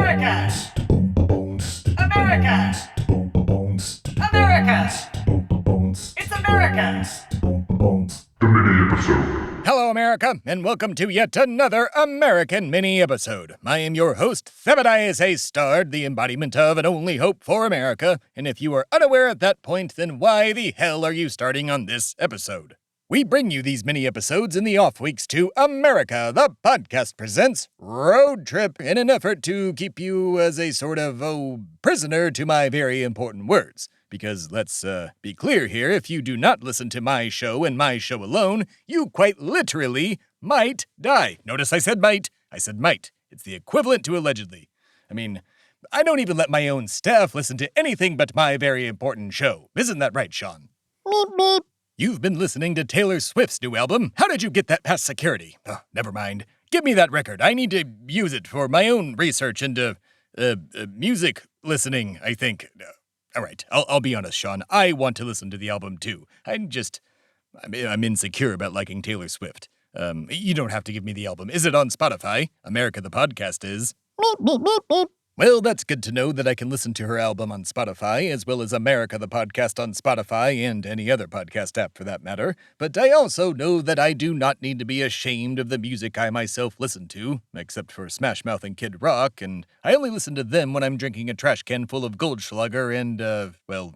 America! America! America! It's America! The mini episode. Hello, America, and welcome to yet another American mini-episode. I am your host, Thebadias A. Stard, the embodiment of and only hope for America, and if you are unaware at that point, then why the hell are you starting on this episode? We bring you these mini-episodes in the off-weeks to America, the podcast presents Road Trip in an effort to keep you as a sort of, prisoner to my very important words. Because let's be clear here, if you do not listen to my show and my show alone, you quite literally might die. Notice I said might. I said might. It's the equivalent to allegedly. I mean, I don't even let my own staff listen to anything but my very important show. Isn't that right, Sean? Meep, meep. You've been listening to Taylor Swift's new album. How did you get that past security? Oh, never mind. Give me that record. I need to use it for my own research into music listening, I think. All right, I'll be honest, Sean. I want to listen to the album, too. I'm insecure about liking Taylor Swift. You don't have to give me the album. Is it on Spotify? America the Podcast is. Meep, meep, meep, meep. Well, that's good to know that I can listen to her album on Spotify, as well as America the Podcast on Spotify and any other podcast app for that matter. But I also know that I do not need to be ashamed of the music I myself listen to, except for Smash Mouth and Kid Rock, and I only listen to them when I'm drinking a trash can full of Goldschlager and,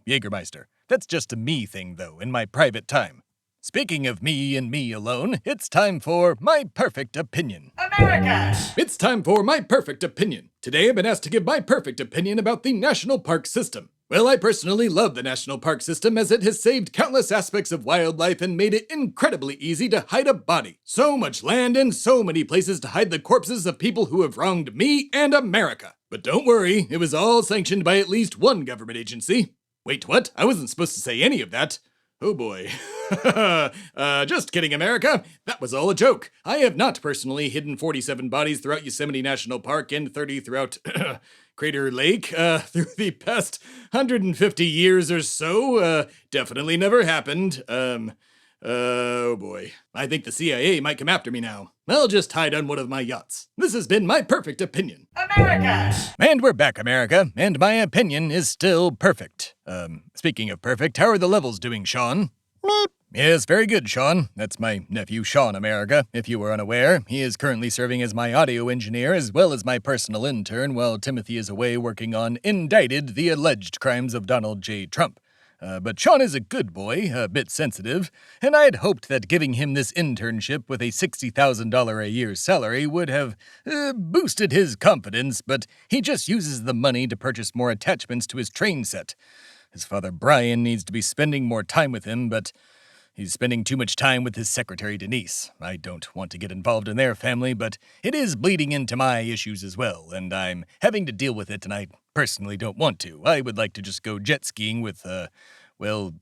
Jägermeister. That's just a me thing, though, in my private time. Speaking of me and me alone, it's time for My Perfect Opinion. America! It's time for My Perfect Opinion. Today I've been asked to give my perfect opinion about the national park system. Well, I personally love the national park system as it has saved countless aspects of wildlife and made it incredibly easy to hide a body. So much land and so many places to hide the corpses of people who have wronged me and America. But don't worry, it was all sanctioned by at least one government agency. Wait, what? I wasn't supposed to say any of that. Oh boy. Just kidding, America. That was all a joke. I have not personally hidden 47 bodies throughout Yosemite National Park and 30 throughout Crater Lake through the past 150 years or so. Definitely never happened. Oh boy. I think the CIA might come after me now. I'll just hide on one of my yachts. This has been My Perfect Opinion. America! And we're back, America, and my opinion is still perfect. Speaking of perfect, how are the levels doing, Sean? Meep. Yes, very good, Sean. That's my nephew, Sean, America, if you were unaware. He is currently serving as my audio engineer as well as my personal intern while Timothy is away working on Indicted, the Alleged Crimes of Donald J. Trump. But Sean is a good boy, a bit sensitive, and I had hoped that giving him this internship with a $60,000 a year salary would have boosted his confidence, but he just uses the money to purchase more attachments to his train set. His father Brian needs to be spending more time with him, but he's spending too much time with his secretary Denise. I don't want to get involved in their family, but it is bleeding into my issues as well, and I'm having to deal with it, and I personally don't want to. I would like to just go jet skiing with,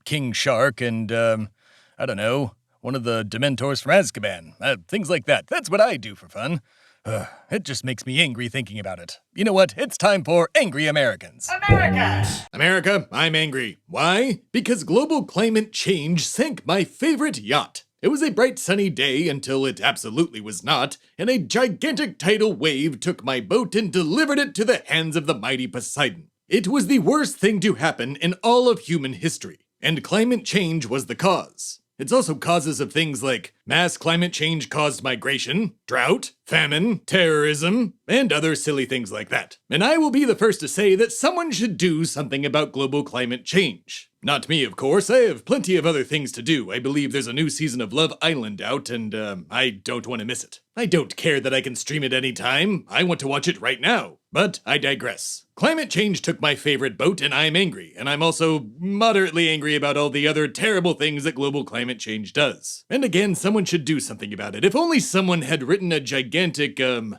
King Shark and, I don't know, one of the Dementors from Azkaban. Things like that. That's what I do for fun. It just makes me angry thinking about it. You know what? It's time for Angry Americans. America! America, I'm angry. Why? Because global climate change sank my favorite yacht. It was a bright sunny day until it absolutely was not, and a gigantic tidal wave took my boat and delivered it to the hands of the mighty Poseidon. It was the worst thing to happen in all of human history, and climate change was the cause. It's also causes of things like mass climate change caused migration, drought, famine, terrorism, and other silly things like that. And I will be the first to say that someone should do something about global climate change. Not me, of course. I have plenty of other things to do. I believe there's a new season of Love Island out, and I don't want to miss it. I don't care that I can stream it anytime. I want to watch it right now. But I digress. Climate change took my favorite boat, and I'm angry. And I'm also moderately angry about all the other terrible things that global climate change does. And again, someone should do something about it. If only someone had written a gigantic, call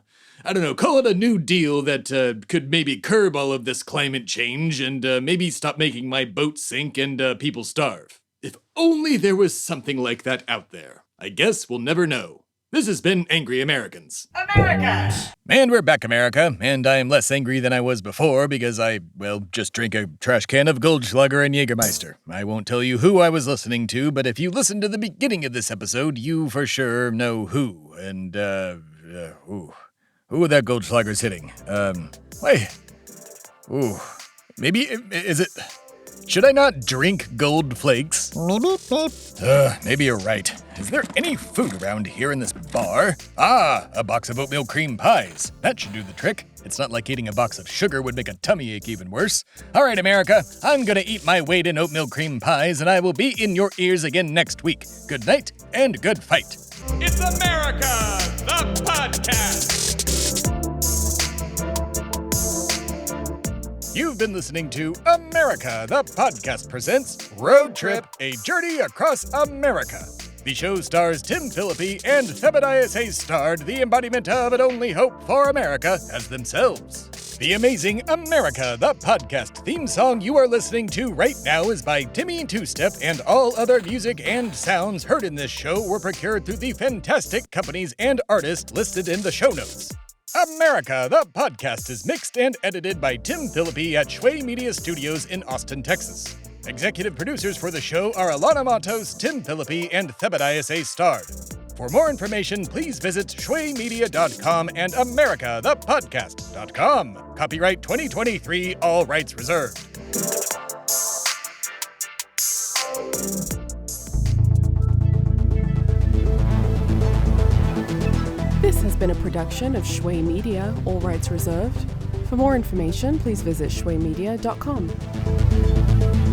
it a New Deal that could maybe curb all of this climate change and maybe stop making my boat sink and people starve. If only there was something like that out there. I guess we'll never know. This has been Angry Americans. America! And we're back, America, and I am less angry than I was before because I, just drink a trash can of Goldschlager and Jägermeister. I won't tell you who I was listening to, but if you listened to the beginning of this episode, you for sure know who. And, Ooh, that Goldschlager's hitting. Wait. Ooh. Maybe, is it... Should I not drink gold flakes? Beep, beep, beep. Maybe you're right. Is there any food around here in this bar? Ah, a box of oatmeal cream pies. That should do the trick. It's not like eating a box of sugar would make a tummy ache even worse. All right, America, I'm gonna eat my weight in oatmeal cream pies, and I will be in your ears again next week. Good night and good fight. It's America, the podcast. You've been listening to America, the podcast presents Road Trip, a journey across America. The show stars Tim Philippi and Thebadias starred the embodiment of an only hope for America as themselves. The amazing America, the podcast theme song you are listening to right now is by Timmy Two Step, and all other music and sounds heard in this show were procured through the fantastic companies and artists listed in the show notes. America, the podcast is mixed and edited by Tim Philippi at Shway Media Studios in Austin, Texas. Executive producers for the show are Alana Matos, Tim Philippi, and Thebadias starred. For more information, please visit shwaymedia.com and americathepodcast.com. Copyright 2023, all rights reserved. This has been a production of Shway Media, all rights reserved. For more information, please visit shwaymedia.com.